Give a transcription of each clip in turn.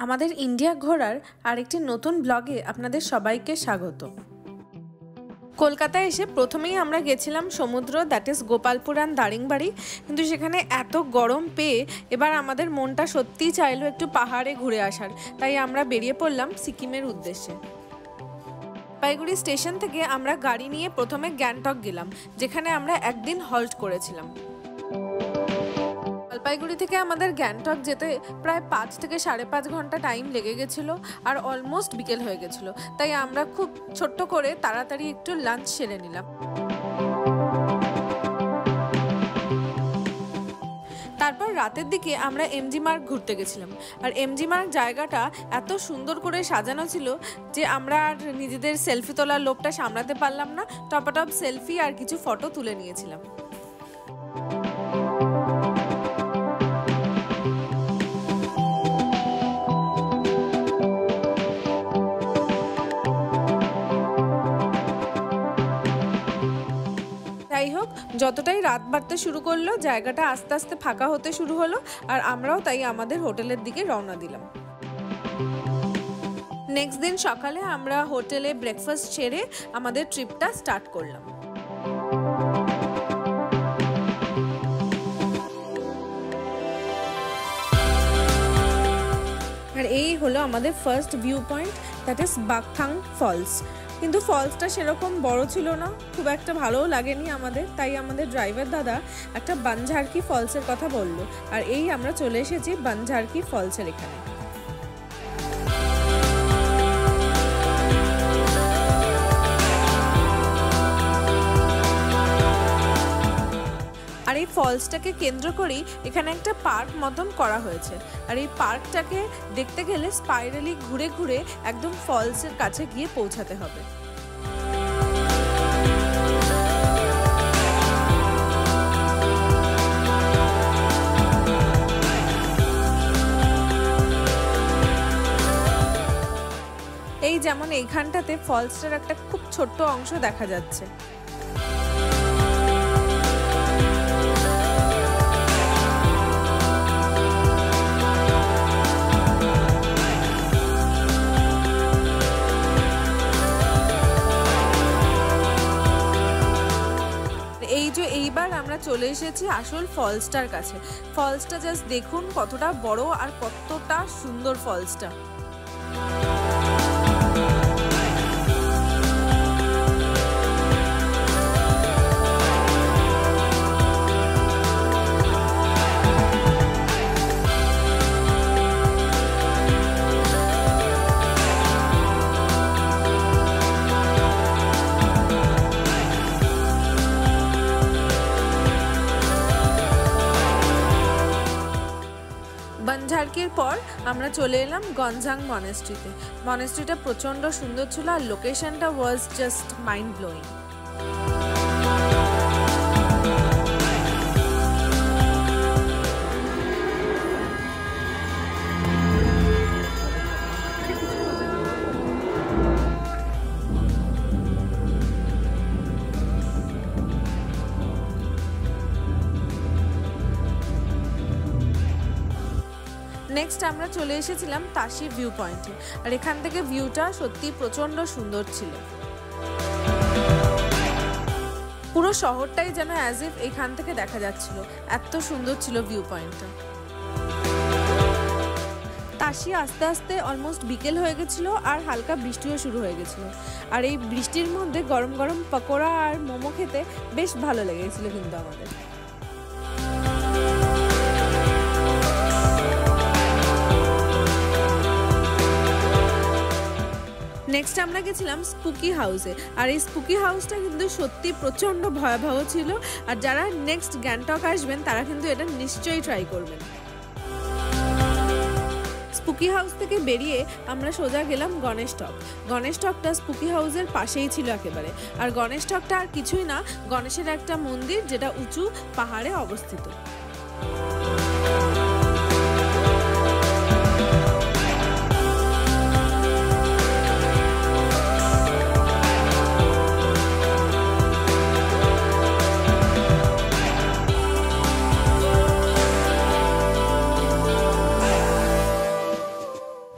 আমাদের ইন্ডিয়া ঘোরার আরেকটি নতুন ব্লগে আপনাদের সবাইকে স্বাগত। কলকাতায় এসে প্রথমেই আমরা গেছিলাম সমুদ্র, that is Gopalpur and Daringbadi, কিন্তু সেখানে এত গরম পেয়ে এবার আমাদের মনটা সত্যিই চাইলো একটু পাহাড়ে ঘুরে আসার, তাই আমরা বেরিয়ে পড়লাম সিকিমের উদ্দেশ্যে। জলপাইগুড়ি স্টেশন থেকে আমরা গাড়ি নিয়ে প্রথমে গ্যাংটক গেলাম, যেখানে আমরা একদিন হল্ট করেছিলাম। জলপাইগুড়ি থেকে আমাদের গ্যাংটক যেতে প্রায় 5 থেকে 5.5 ঘন্টা টাইম লেগে গেছিল আর অলমোস্ট বিকেল হয়ে গেছিল, তাই আমরা খুব ছোট্ট করে তাড়াতাড়ি একটু লাঞ্চ সেরে নিলাম। তারপর রাতের দিকে আমরা এমজি মার্গ ঘুরতে গেছিলাম, আর এমজি মার্গ জায়গাটা এত সুন্দর করে সাজানো ছিল যে আমরা আর নিজেদের সেলফি তোলার লোভটা সামলাতে পারলাম না। টপাটপ সেলফি আর কিছু ফটো তুলে নিয়েছিলাম। যাই হোক, যতটাই রাত বাড়তে শুরু করলো জায়গাটা আস্তে আস্তে ফাঁকা হতে শুরু হলো, আর আমরাও তাই আমাদের হোটেলের দিকে রওনা দিলাম। নেক্সট দিন সকালে আমরা হোটেলে ব্রেকফাস্ট সেরে আমাদের ট্রিপটা স্টার্ট করলাম। আর এই হলো আমাদের first viewpoint, that is Bakthang falls. কিন্তু ফলসটা সেরকম বড় ছিল না, খুব একটা ভালোও লাগেনি আমাদের, তাই আমাদের ড্রাইভার দাদা একটা বানঝারকি ফলসের কথা বলল, আর এই আমরা চলে এসেছি বানঝারকি ফলসের এখানে। আর এই ফলসটাকে কেন্দ্র করেই এখানে একটা পার্ক মতন করা হয়েছে, আর এই পার্কটাকে দেখতে গেলে স্পাইরালি ঘুরে ঘুরে একদম ফলসের কাছে গিয়ে পৌঁছাতে হবে। এই যেমন এইখানটাতে ফলসটার একটা খুব ছোট্ট অংশ দেখা যাচ্ছে। এইবার আমরা চলে এসেছি আসল ফলসটার কাছে। ফলসটা জাস্ট দেখুন কতটা বড় আর কতটা সুন্দর ফলসটা। বানঝারকির পর আমরা চলে এলাম গঞ্জাং মনেস্ট্রিতে। মনেস্ট্রিটা প্রচণ্ড সুন্দর ছিল আর লোকেশনটা was just mind blowing. Next আমরা চলে এসেছিলাম তাশি ভিউ পয়েন্টে, আর এখান থেকে ভিউটা সত্যি প্রচণ্ড সুন্দর ছিল। পুরো শহরটাই যেন অ্যাজ ইফ এখান থেকে দেখা যাচ্ছিল, এত সুন্দর ছিল ভিউ পয়েন্টটা। তাশি আস্তে আস্তে অলমোস্ট বিকেল হয়ে গেছিলো আর হালকা বৃষ্টিও শুরু হয়ে গেছিলো, আর এই বৃষ্টির মধ্যে গরম গরম পকোড়া আর মোমো খেতে বেশ ভালো লেগেছিলো কিন্তু আমাদের। নেক্সট আমরা গেছিলাম স্পুকি হাউসে, আর এই স্পুকি হাউসটা কিন্তু সত্যি প্রচণ্ড ভয়াবহ ছিল, আর যারা নেক্সট গ্যাংটক আসবেন তারা কিন্তু এটা নিশ্চয়ই ট্রাই করবেন। স্পুকি হাউস থেকে বেরিয়ে আমরা সোজা গেলাম গণেশ টক। গণেশ টকটা স্পুকি হাউসের পাশেই ছিল একেবারে, আর গণেশ টকটা আর কিছুই না, গণেশের একটা মন্দির যেটা উঁচু পাহাড়ে অবস্থিত।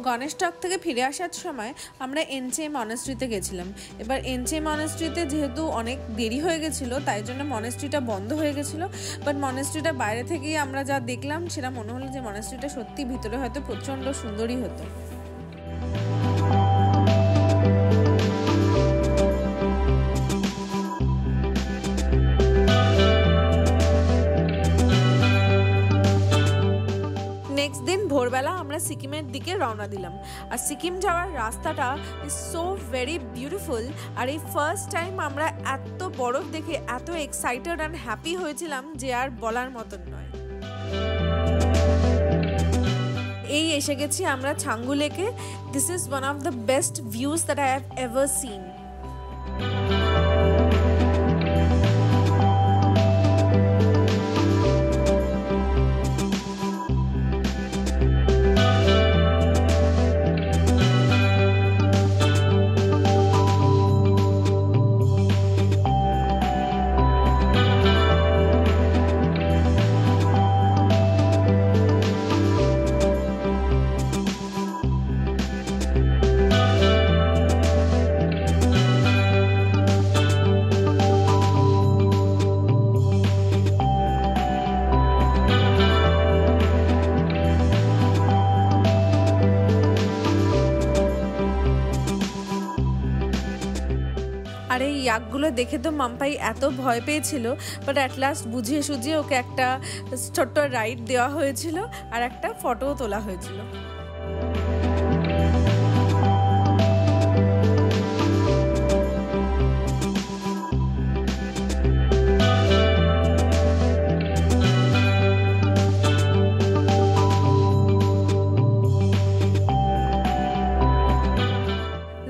গণেশটক থেকে ফিরে আসার সময় আমরা এনচে মনাস্ট্রিতে গেছিলাম। এবার এনচে মনাস্ট্রিতে যেহেতু অনেক দেরি হয়ে গেছিলো তাই জন্য মনাস্ট্রিটা বন্ধ হয়ে গেছিলো, বাট মনাস্ট্রিটা বাইরে থেকেই আমরা যা দেখলাম সেটা মনে হলো যে মনাস্ট্রিটা সত্যি ভিতরে হয়তো প্রচণ্ড সুন্দরই হতো। নেক্সট দিন ভোরবেলা আমরা সিকিমের দিকে রওনা দিলাম। আর সিকিম যাওয়ার রাস্তাটা ইজ সো ভেরি বিউটিফুল। আর এই ফার্স্ট টাইম আমরা এত বরফ দেখে এত এক্সাইটেড অ্যান্ড হ্যাপি হয়েছিলাম যে আর বলার মতন নয়। এই এসে গেছি আমরা ছাঙ্গু লেকে। This is one of the best views that I have ever seen. আর এই ইয়াকগুলো দেখে তো মাম্পাই এত ভয় পেয়েছিল, বাট অ্যাট লাস্ট বুঝিয়ে সুঝিয়ে ওকে একটা ছোট্ট রাইড দেওয়া হয়েছিল আর একটা ফটোও তোলা হয়েছিল।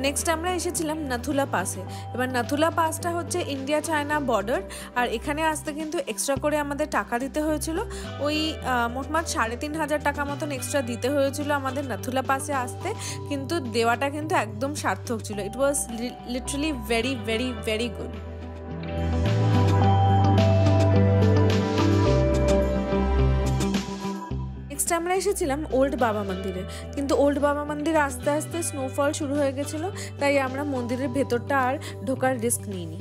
নেক্সট আমরা এসেছিলাম নাথুলা পাসে। এবার নাথুলা পাসটা হচ্ছে ইন্ডিয়া চায়না বর্ডার, আর এখানে আসতে কিন্তু এক্সট্রা করে আমাদের টাকা দিতে হয়েছিল। ওই মোটমাট 3,500 টাকা মতন এক্সট্রা দিতে হয়েছিল আমাদের নাথুলা পাসে আসতে, কিন্তু দেওয়াটা কিন্তু একদম সার্থক ছিল। It was literally very very very good. Next আমরা এসেছিলাম ওল্ড বাবা মন্দিরে, কিন্তু ওল্ড বাবা মন্দিরে আস্তে আস্তে স্নোফল শুরু হয়ে গেছিলো, তাই আমরা মন্দিরের ভেতরটা আর ঢোকার রিস্ক নিইনি।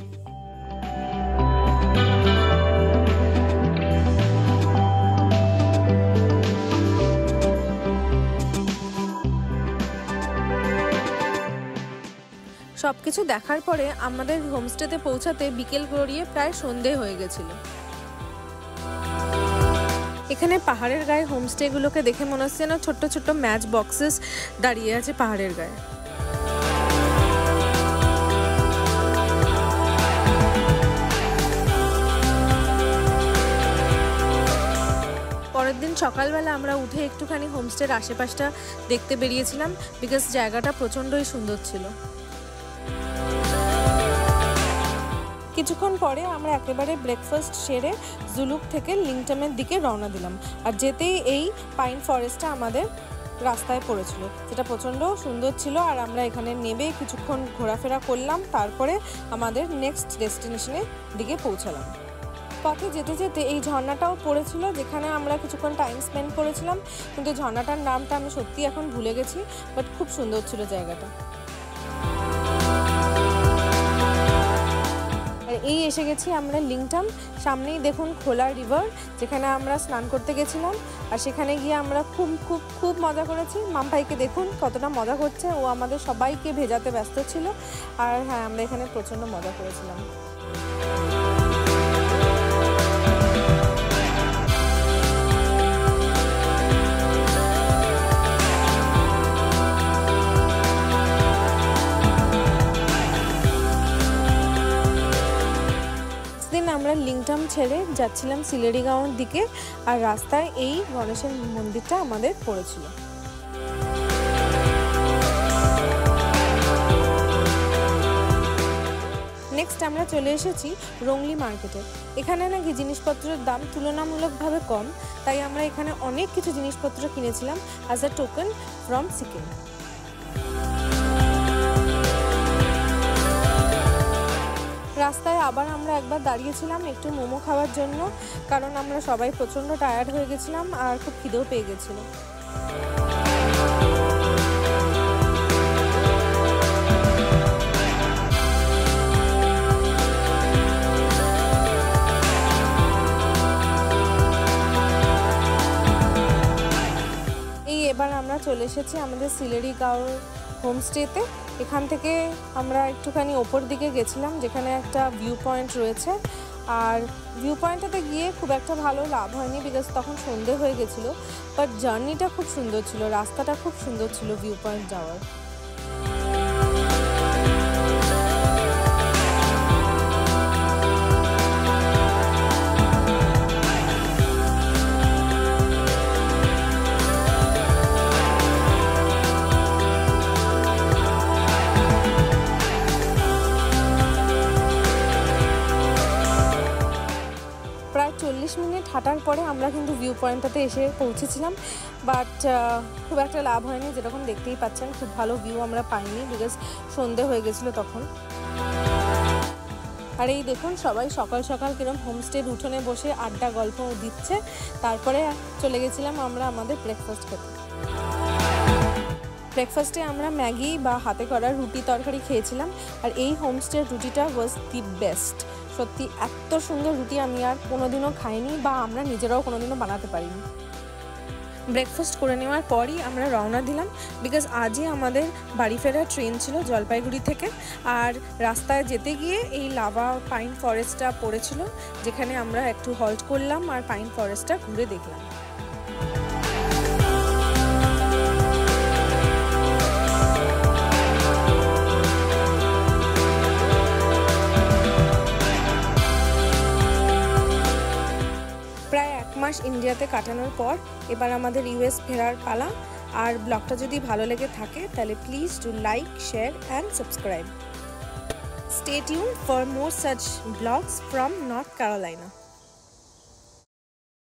সবকিছু দেখার পরে আমাদের হোমস্টেতে পৌঁছাতে বিকেল গড়িয়ে প্রায় সন্ধে হয়ে গেছিল। এখানে পাহাড়ের গায়ে হোমস্টেগুলোকে দেখে মনে হচ্ছে না ছোট্ট ছোট্ট ম্যাচ বক্সেস দাঁড়িয়ে আছে পাহাড়ের গায়ে। পরের দিন সকালবেলা আমরা উঠে একটুখানি হোমস্টের আশেপাশটা দেখতে বেরিয়েছিলাম, বিকজ জায়গাটা প্রচণ্ডই সুন্দর ছিল। কিছুক্ষণ পরে আমরা একেবারে ব্রেকফাস্ট সেরে জুলুক থেকে লিংটামের দিকে রওনা দিলাম। আর যেতেই এই পাইন ফরেস্টটা আমাদের রাস্তায় পড়েছিল, যেটা প্রচণ্ড সুন্দর ছিল। আর আমরা এখানে নেমে কিছুক্ষণ ঘোরাফেরা করলাম, তারপরে আমাদের নেক্সট ডেস্টিনেশনের দিকে পৌঁছালাম। পথে যেতে যেতে এই ঝর্ণাটাও পড়েছিল, যেখানে আমরা কিছুক্ষণ টাইম স্পেন্ড করেছিলাম, কিন্তু ঝর্ণাটার নামটা আমি সত্যি এখন ভুলে গেছি, বাট খুব সুন্দর ছিল জায়গাটা। এই এসে গেছি আমরা লিংটাম। সামনেই দেখুন খোলা রিভার, যেখানে আমরা স্নান করতে গেছিলাম। আর সেখানে গিয়ে আমরা খুব খুব খুব মজা করেছি। মামভাইকে দেখুন কতটা মজা করছে, ও আমাদের সবাইকে ভেজাতে ব্যস্ত ছিল। আর হ্যাঁ, আমরা এখানে প্রচণ্ড মজা করেছিলাম। আমরা লিংটাম ছেড়ে যাচ্ছিলাম সিলেরিগাঁওর দিকে, আর রাস্তায় এই গণেশের মন্দিরটা আমাদের পড়েছিল। নেক্সট আমরা চলে এসেছি রংলি মার্কেটে। এখানে নাকি জিনিসপত্রের দাম তুলনামূলকভাবে কম, তাই আমরা এখানে অনেক কিছু জিনিসপত্র কিনেছিলাম as a token from Sikkim. রাস্তায় আবার আমরা একবার দাঁড়িয়েছিলাম একটু মোমো খাওয়ার জন্য, কারণ আমরা সবাই প্রচণ্ড টায়ার্ড হয়ে গেছিলাম আর খুব খিদেও পেয়ে গেছিল। চলে এসেছি আমাদের সিলেরি গাঁও হোমস্টেতে। এখান থেকে আমরা একটুখানি ওপর দিকে গেছিলাম, যেখানে একটা ভিউ পয়েন্ট রয়েছে। আর ভিউ পয়েন্টটাতে গিয়ে খুব একটা ভালো লাভ হয়নি, বিকজ তখন সন্ধে হয়ে গেছিলো। বাট জার্নিটা খুব সুন্দর ছিল, রাস্তাটা খুব সুন্দর ছিল ভিউ পয়েন্ট যাওয়ার। প্রায় 40 মিনিট হাঁটার পরে আমরা কিন্তু ভিউ পয়েন্টটাতে এসে পৌঁছেছিলাম, বাট খুব একটা লাভ হয়নি। যেরকম দেখতেই পাচ্ছেন খুব ভালো ভিউ আমরা পাইনি, বিকজ সন্ধে হয়ে গেছিলো তখন। আর এই দেখুন সবাই সকাল সকাল কিরম হোমস্টের উঠোনে বসে আড্ডা গল্প দিচ্ছে। তারপরে চলে গেছিলাম আমরা আমাদের ব্রেকফাস্ট খেতে। ব্রেকফাস্টে আমরা ম্যাগি বা হাতে করা রুটি তরকারি খেয়েছিলাম। আর এই হোমস্টের রুটিটা ওয়াজ দি বেস্ট। সত্যি এত সুন্দর রুটি আমি আর কোনোদিনও খাইনি, বা আমরা নিজেরাও কোনোদিনও বানাতে পারিনি। ব্রেকফাস্ট করে নেওয়ার পরই আমরা রওনা দিলাম, বিকজ আজই আমাদের বাড়ি ফেরার ট্রেন ছিল জলপাইগুড়ি থেকে। আর রাস্তায় যেতে গিয়ে এই লাভা পাইন ফরেস্টটা পড়েছিল, যেখানে আমরা একটু হল্ট করলাম আর পাইন ফরেস্টটা ঘুরে দেখলাম। প্রায় 1 মাস ইন্ডিয়াতে কাটানোর পর এবার আমাদের ইউএস ফেরার পালা। আর ব্লগটা যদি ভালো লেগে থাকে তাহলে please do like, share and subscribe. Stay tuned for more such vlogs from North Carolina.